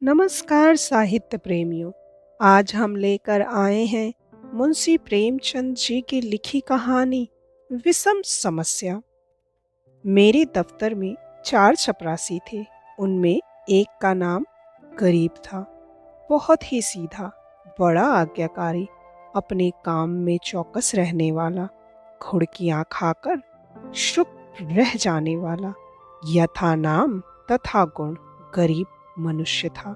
नमस्कार साहित्य प्रेमियों। आज हम लेकर आए हैं मुंशी प्रेमचंद जी की लिखी कहानी विषम समस्या। मेरे दफ्तर में 4 चपरासी थे। उनमें एक का नाम गरीब था। बहुत ही सीधा, बड़ा आज्ञाकारी, अपने काम में चौकस रहने वाला, घुड़कियां खाकर चुप रह जाने वाला, यथा नाम तथा गुण गरीब मनुष्य था।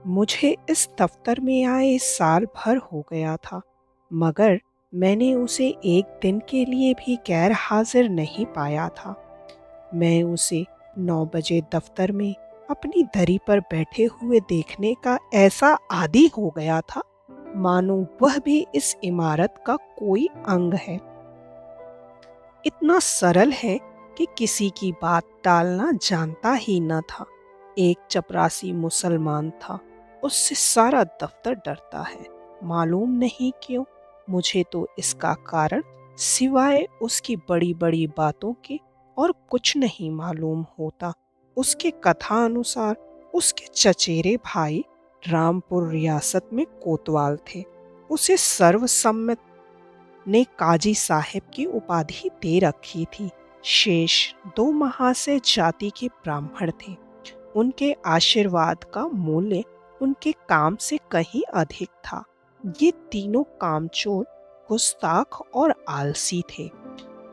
मुझे इस दफ्तर में आए साल भर हो गया था, मगर मैंने उसे एक दिन के लिए भी गैर हाजिर नहीं पाया था। मैं उसे 9 बजे दफ्तर में अपनी दरी पर बैठे हुए देखने का ऐसा आदी हो गया था, मानो वह भी इस इमारत का कोई अंग है। इतना सरल है कि किसी की बात टालना जानता ही न था। एक चपरासी मुसलमान था। उससे सारा दफ्तर डरता है। मालूम नहीं क्यों। मुझे तो इसका कारण सिवाय उसकी बड़ी बड़ी बातों के और कुछ नहीं मालूम होता। उसके कथा अनुसार उसके चचेरे भाई रामपुर रियासत में कोतवाल थे। उसे सर्वसम्मत ने काजी साहब की उपाधि दे रखी थी। शेष 2 महाशय जाति के ब्राह्मण थे। उनके आशीर्वाद का मूल्य उनके काम से कहीं अधिक था। ये तीनों कामचोर, गुस्ताख और आलसी थे।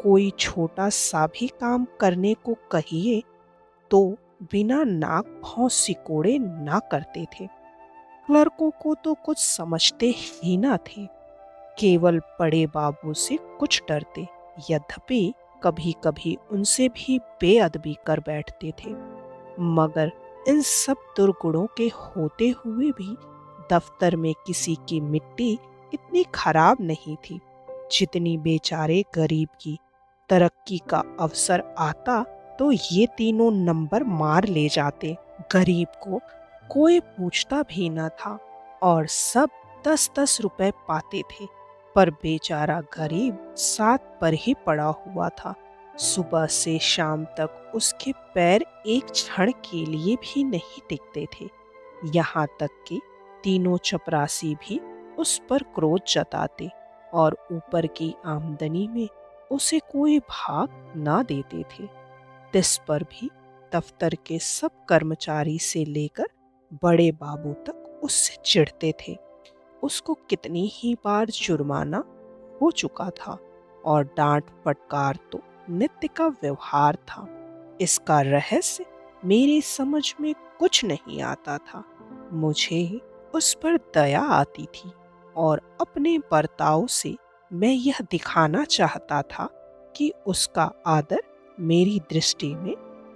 कोई छोटा सा भी काम करने को कहिए तो बिना नाक भौं सिकोड़े ना करते थे। क्लर्कों को तो कुछ समझते ही ना थे। केवल बड़े बाबू से कुछ डरते, यद्यपि कभी कभी उनसे भी बेअदबी कर बैठते थे। मगर इन सब दुर्गुणों के होते हुए भी दफ्तर में किसी की मिट्टी इतनी खराब नहीं थी जितनी बेचारे गरीब की। तरक्की का अवसर आता तो ये तीनों नंबर मार ले जाते। गरीब को कोई पूछता भी न था और सब 10-10 रुपए पाते थे, पर बेचारा गरीब सात पर ही पड़ा हुआ था। सुबह से शाम तक उसके पैर एक क्षण के लिए भी नहीं टिकते थे। यहाँ तक कि तीनों चपरासी भी उस पर क्रोध जताते और ऊपर की आमदनी में उसे कोई भाग ना देते थे। इस पर भी दफ्तर के सब कर्मचारी से लेकर बड़े बाबू तक उससे चिढ़ते थे। उसको कितनी ही बार जुर्माना हो चुका था और डांट फटकार तो नित्य का व्यवहार था। इसका रहस्य मेरी समझ में कुछ नहीं आता था। मुझे उस पर दया आती थी और अपने बर्ताव से मैं यह दिखाना चाहता था कि उसका आदर मेरी दृष्टि में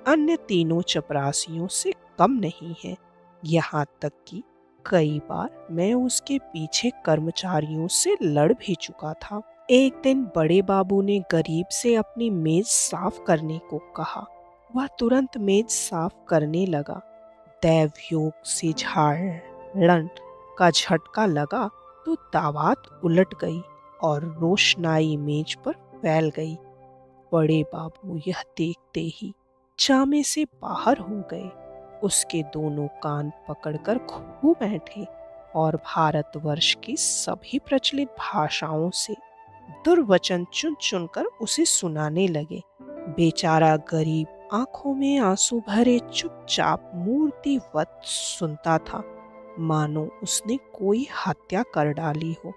अन्य तीनों चपरासियों से कम नहीं है। यहाँ तक कि कई बार मैं उसके पीछे कर्मचारियों से लड़ भी चुका था। एक दिन बड़े बाबू ने गरीब से अपनी मेज साफ करने को कहा। वह तुरंत मेज साफ करने लगा। दैवयोग से झाड़न का झटका लगा तो दावत उलट गई और रोशनाई मेज पर फैल गई। बड़े बाबू यह देखते ही जामे से बाहर हो गए। उसके दोनों कान पकड़कर खूब बैठे और भारतवर्ष की सभी प्रचलित भाषाओं से दुर्वचन चुन चुनकर उसे सुनाने लगे। बेचारा गरीब आंखों में आंसू भरे चुपचाप मूर्तिवत सुनता था, मानो उसने कोई हत्या कर डाली हो।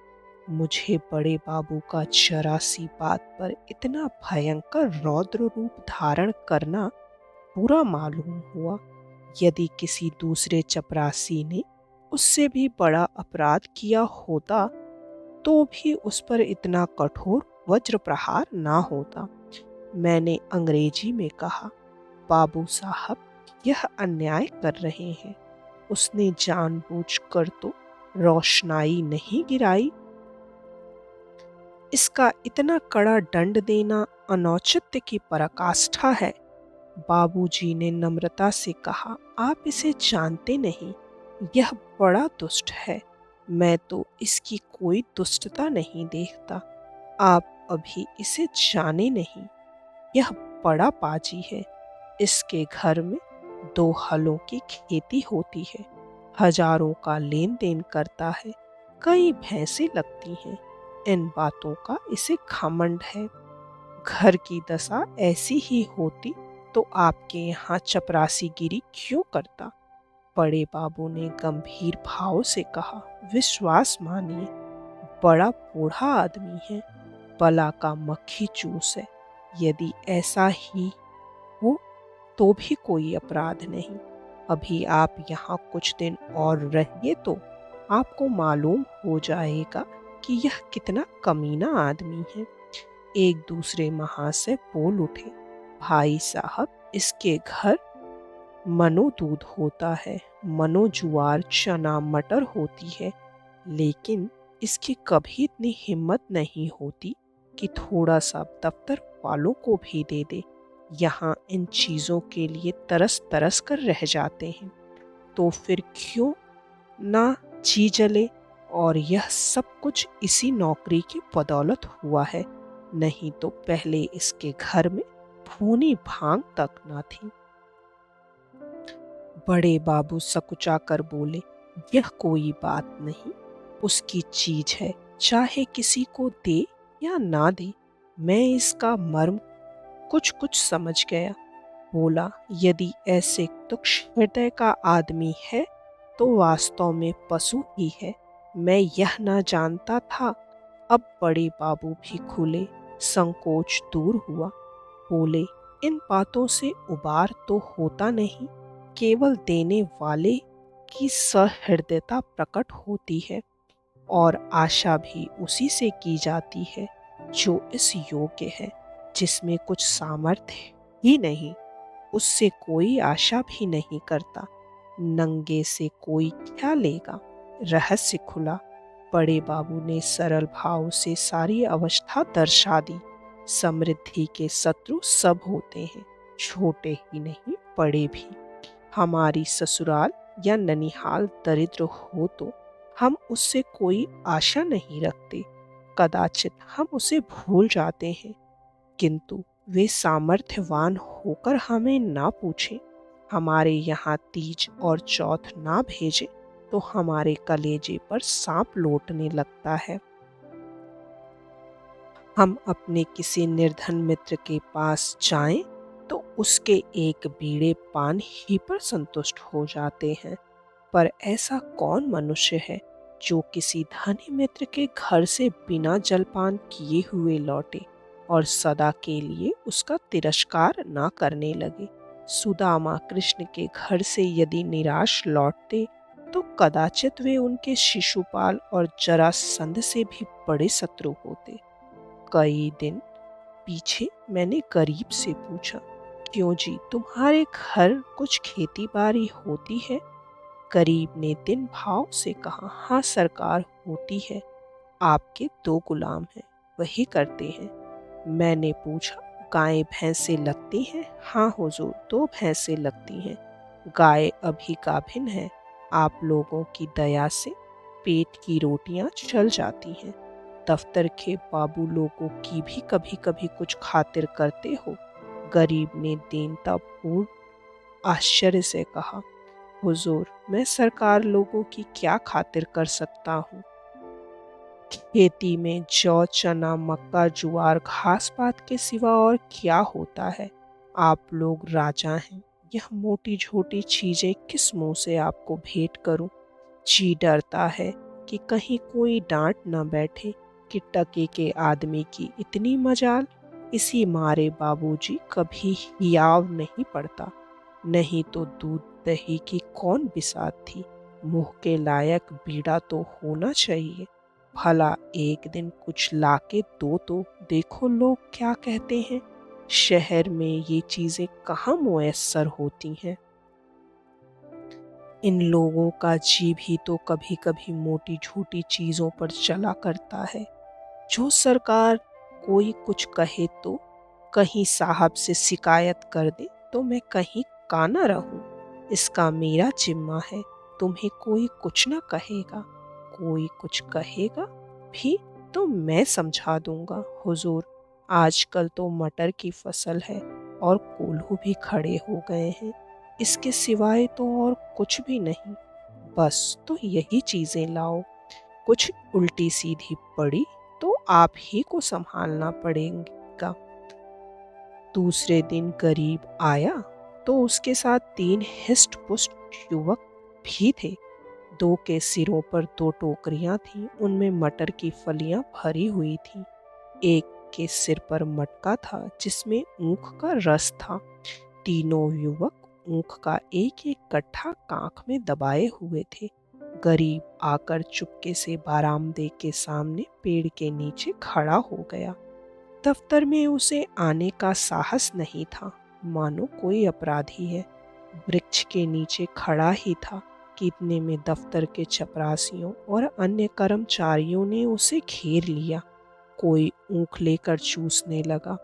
मुझे बड़े बाबू का जरा सी बात पर इतना भयंकर रौद्र रूप धारण करना बुरा मालूम हुआ। यदि किसी दूसरे चपरासी ने उससे भी बड़ा अपराध किया होता तो भी उस पर इतना कठोर वज्र प्रहार ना होता। मैंने अंग्रेजी में कहा, बाबू साहब यह अन्याय कर रहे हैं। उसने जानबूझकर तो रोशनाई नहीं गिराई। इसका इतना कड़ा दंड देना अनौचित्य की पराकाष्ठा है। बाबूजी ने नम्रता से कहा, आप इसे जानते नहीं, यह बड़ा दुष्ट है। मैं तो इसकी कोई दुष्टता नहीं देखता। आप अभी इसे जाने नहीं। यह बड़ा पाजी है। इसके घर में 2 हलों की खेती होती है। हजारों का लेन देन करता है, कई भैंसें लगती हैं। इन बातों का इसे घमंड है। घर की दशा ऐसी ही होती तो आपके यहाँ चपरासीगिरी क्यों करता? बड़े बाबू ने गंभीर भाव से कहा, विश्वास मानिए, बड़ा बूढ़ा आदमी है, बला का मक्खी चूस है। यदि ऐसा ही हो तो भी कोई अपराध नहीं। अभी आप यहाँ कुछ दिन और रहिए तो आपको मालूम हो जाएगा कि यह कितना कमीना आदमी है। एक दूसरे महाशय बोल उठे, भाई साहब, इसके घर मनो दूध होता है, मनो ज्वार चना मटर होती है, लेकिन इसकी कभी इतनी हिम्मत नहीं होती कि थोड़ा सा दफ्तर वालों को भी दे दे। यहाँ इन चीज़ों के लिए तरस तरस कर रह जाते हैं। तो फिर क्यों ना जी जले? और यह सब कुछ इसी नौकरी की बदौलत हुआ है, नहीं तो पहले इसके घर में भूनी भांग तक ना थी। बड़े बाबू सकुचा कर बोले, यह कोई बात नहीं, उसकी चीज है, चाहे किसी को दे या ना दे। मैं इसका मर्म कुछ कुछ समझ गया। बोला, यदि ऐसे तुक्ष हृदय का आदमी है तो वास्तव में पशु ही है। मैं यह ना जानता था। अब बड़े बाबू भी खुले, संकोच दूर हुआ। बोले, इन बातों से उबार तो होता नहीं, केवल देने वाले की सहृदयता प्रकट होती है, और आशा भी उसी से की जाती है जो इस योग्य है। जिसमें कुछ सामर्थ्य ही नहीं, उससे कोई आशा भी नहीं करता। नंगे से कोई क्या लेगा? रहस्य खुला। बड़े बाबू ने सरल भाव से सारी अवस्था दर्शा दी। समृद्धि के शत्रु सब होते हैं, छोटे ही नहीं बड़े भी। हमारी ससुराल या ननिहाल दरिद्र हो तो हम उससे कोई आशा नहीं रखते, कदाचित हम उसे भूल जाते हैं, किंतु वे सामर्थ्यवान होकर हमें ना पूछें, हमारे यहाँ तीज और चौथ ना भेजे तो हमारे कलेजे पर सांप लौटने लगता है। हम अपने किसी निर्धन मित्र के पास जाएं तो उसके एक बीड़े पान ही पर संतुष्ट हो जाते हैं। पर ऐसा कौन मनुष्य है जो किसी धनी मित्र के घर से बिना जलपान किए हुए लौटे और सदा के लिए उसका तिरस्कार ना करने लगे? सुदामा कृष्ण के घर से यदि निराश लौटते तो कदाचित वे उनके शिशुपाल और जरासंध से भी बड़े शत्रु होते। कई दिन पीछे मैंने गरीब से पूछा, क्यों जी, तुम्हारे घर कुछ खेती बाड़ी होती है? गरीब ने दिन भाव से कहा, हाँ सरकार, होती है। आपके 2 गुलाम हैं, वही करते हैं। मैंने पूछा, गाय भैंसे लगती हैं? हाँ हुजूर, 2 भैंसे लगती हैं। गाय अभी गाभिन है। आप लोगों की दया से पेट की रोटियां चल जाती हैं। दफ्तर के बाबू लोगों की भी कभी कभी कुछ खातिर करते हो? गरीब ने दीनतापूर्ण आश्चर्य से कहा, हुजूर, मैं सरकार लोगों की क्या खातिर कर सकता हूँ? खेती में जौ चना मक्का ज्वार घास पात के सिवा और क्या होता है? आप लोग राजा हैं, यह मोटी छोटी चीजें किस मुंह से आपको भेंट करूं? जी डरता है कि कहीं कोई डांट न बैठे कि टके के आदमी की इतनी मजाल। इसी मारे बाबूजी कभी हियाव नहीं पड़ता, नहीं तो दूध दही की कौन बिसात थी। मुंह के लायक बीड़ा तो होना चाहिए। भला एक दिन कुछ लाके दो तो देखो लोग क्या कहते हैं। शहर में ये चीजें कहाँ मुयस्सर होती हैं। इन लोगों का जी भी तो कभी कभी मोटी छोटी चीजों पर चला करता है। जो सरकार कोई कुछ कहे तो कहीं साहब से शिकायत कर दे तो मैं कहीं का ना रहूं। इसका मेरा जिम्मा है, तुम्हें कोई कुछ ना कहेगा। कोई कुछ कहेगा भी तो मैं समझा दूंगा। हुजूर, आजकल तो मटर की फसल है और कोल्हू भी खड़े हो गए हैं, इसके सिवाय तो और कुछ भी नहीं। बस तो यही चीजें लाओ। कुछ उल्टी सीधी पड़ी तो आप ही को संभालना पड़ेगा। दूसरे दिन गरीब आया तो उसके साथ 3 हिस्ट पुस्ट युवक भी थे। 2 के सिरों पर 2 टोकरियां थीं, उनमें मटर की फलियां भरी हुई थीं। एक के सिर पर मटका था जिसमें ऊख का रस था। तीनों युवक ऊख का एक एक कट्ठा कांख में दबाए हुए थे। गरीब आकर चुपके से बारामदे के सामने पेड़ के नीचे खड़ा हो गया। दफ्तर में उसे आने का साहस नहीं था, मानो कोई अपराधी है। वृक्ष के नीचे खड़ा ही था कि इतने में दफ्तर के चपरासियों और अन्य कर्मचारियों ने उसे घेर लिया। कोई ऊख लेकर चूसने लगा।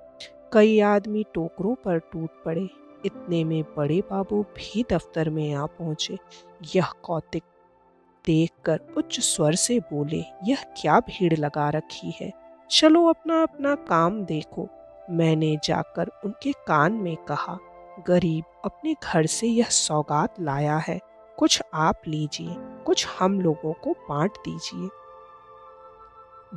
कई आदमी टोकरों पर टूट पड़े। इतने में बड़े बाबू भी दफ्तर में आ पहुंचे। यह कौतिक देखकर उच्च स्वर से बोले, यह क्या भीड़ लगा रखी है, चलो अपना अपना काम देखो। मैंने जाकर उनके कान में कहा, गरीब अपने घर से यह सौगात लाया है, कुछ आप लीजिए, कुछ हम लोगों को बांट दीजिए।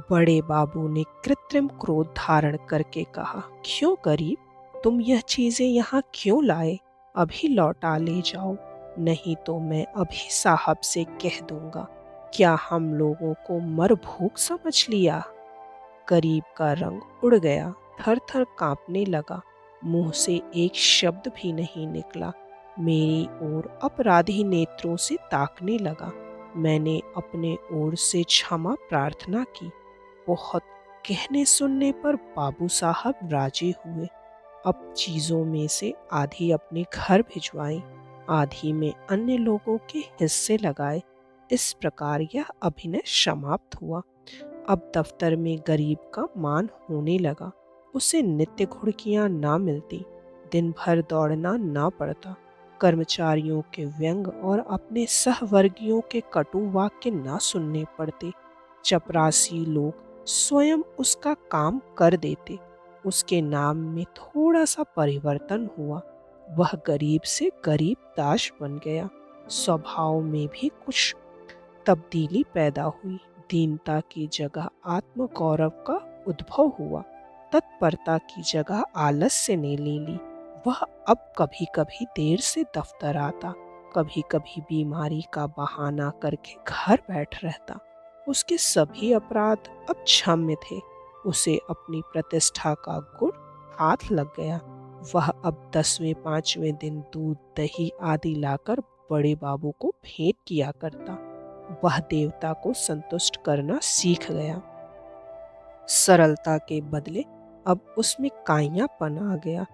बड़े बाबू ने कृत्रिम क्रोध धारण करके कहा, क्यों गरीब, तुम यह चीजें यहाँ क्यों लाए? अभी लौटा ले जाओ, नहीं तो मैं अभी साहब से कह दूंगा। क्या हम लोगों को मर भूख समझ लिया? गरीब का रंग उड़ गया, थर थर कांपने लगा, मुंह से एक शब्द भी नहीं निकला। मेरी ओर अपराधी नेत्रों से ताकने लगा। मैंने अपने ओर से क्षमा प्रार्थना की। बहुत कहने सुनने पर बाबू साहब राजी हुए। अब चीजों में से आधी अपने घर भिजवाई, आधी में अन्य लोगों के हिस्से लगाए। इस प्रकार यह अभिनय समाप्त हुआ। अब दफ्तर में गरीब का मान होने लगा। उसे नित्य घुड़कियां ना मिलती, दिन भर दौड़ना ना पड़ता, कर्मचारियों के व्यंग और अपने सहवर्गियों के कटु वाक्य ना सुनने पड़ते। चपरासी लोग स्वयं उसका काम कर देते। उसके नाम में थोड़ा सा परिवर्तन हुआ। वह गरीब से गरीब दाश बन गया। स्वभाव में भी कुछ तब्दीली पैदा हुई। दीनता की जगह आत्म गौरव का उद्भव हुआ। तत्परता की जगह आलस्य ने ले ली। वह अब कभी कभी देर से दफ्तर आता, कभी कभी बीमारी का बहाना करके घर बैठ रहता। उसके सभी अपराध अब क्षम्य थे। उसे अपनी प्रतिष्ठा का गुण हाथ लग गया। वह अब 10वें 5वें दिन दूध दही आदि लाकर बड़े बाबू को भेंट किया करता। वह देवता को संतुष्ट करना सीख गया। सरलता के बदले अब उसमें काइयापन आ गया।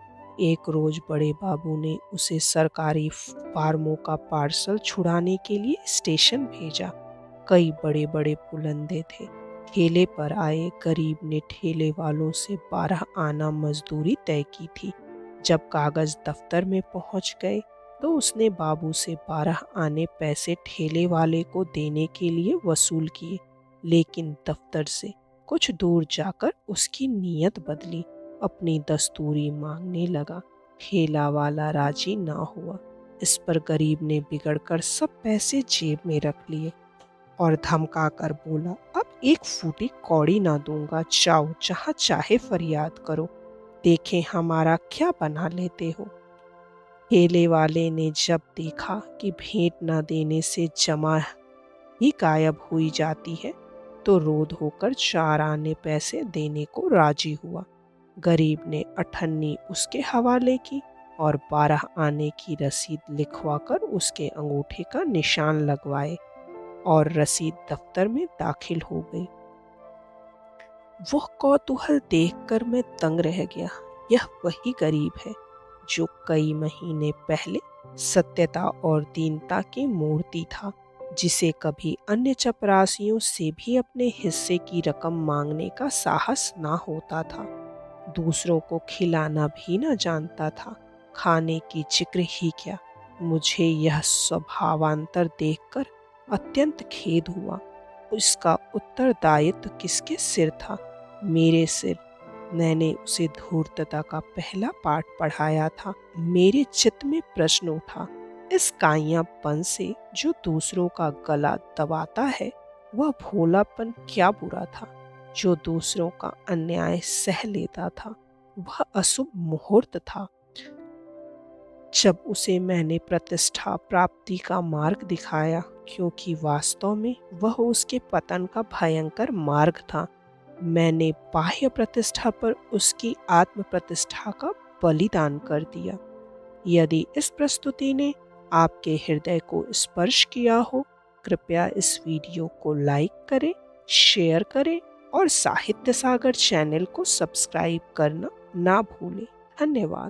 एक रोज बड़े बाबू ने उसे सरकारी फार्मों का पार्सल छुड़ाने के लिए स्टेशन भेजा। कई बड़े बड़े पुलंदे थे। ठेले पर आए गरीब ने ठेले वालों से 12 आना मजदूरी तय की थी। जब कागज दफ्तर में पहुंच गए तो उसने बाबू से 12 आने पैसे ठेले वाले को देने के लिए वसूल किए, लेकिन दफ्तर से कुछ दूर जाकर उसकी नीयत बदली, अपनी दस्तूरी मांगने लगा। ठेला वाला राजी ना हुआ। इस पर गरीब ने बिगड़कर सब पैसे जेब में रख लिए और धमका कर बोला, अब एक फूटी कौड़ी ना दूंगा, जाओ जहां चाहे फरियाद करो, देखें हमारा क्या बना लेते हो। ठेले वाले ने जब देखा कि भेंट न देने से जमा ही गायब हुई जाती है, तो रोध होकर 4 आने पैसे देने को राजी हुआ। गरीब ने अठन्नी उसके हवाले की और 12 आने की रसीद लिखवाकर उसके अंगूठे का निशान लगवाए और रसीद दफ्तर में दाखिल हो गई। वह कौतूहल देखकर मैं तंग रह गया। यह वही गरीब है जो कई महीने पहले सत्यता और दीनता की मूर्ति था, जिसे कभी अन्य चपरासियों से भी अपने हिस्से की रकम मांगने का साहस ना होता था। दूसरों को खिलाना भी न जानता था, खाने की जिक्र ही क्या। मुझे यह स्वभावांतर देखकर अत्यंत खेद हुआ। उसका उत्तरदायित्व किसके सिर था? मेरे सिर। मैंने उसे धूर्तता का पहला पाठ पढ़ाया था। मेरे चित्त में प्रश्न उठा, इस काइयापन से जो दूसरों का गला दबाता है, वह भोलापन क्या बुरा था। जो दूसरों का अन्याय सह लेता था, वह अशुभ मुहूर्त था। जब उसे मैंने प्रतिष्ठा प्राप्ति का मार्ग दिखाया, क्योंकि वास्तव में वह उसके पतन का भयंकर मार्ग था। मैंने बाह्य प्रतिष्ठा पर उसकी आत्म प्रतिष्ठा का बलिदान कर दिया। यदि इस प्रस्तुति ने आपके हृदय को स्पर्श किया हो, कृपया इस वीडियो को लाइक करें, शेयर करें और साहित्य सागर चैनल को सब्सक्राइब करना ना भूलें। धन्यवाद।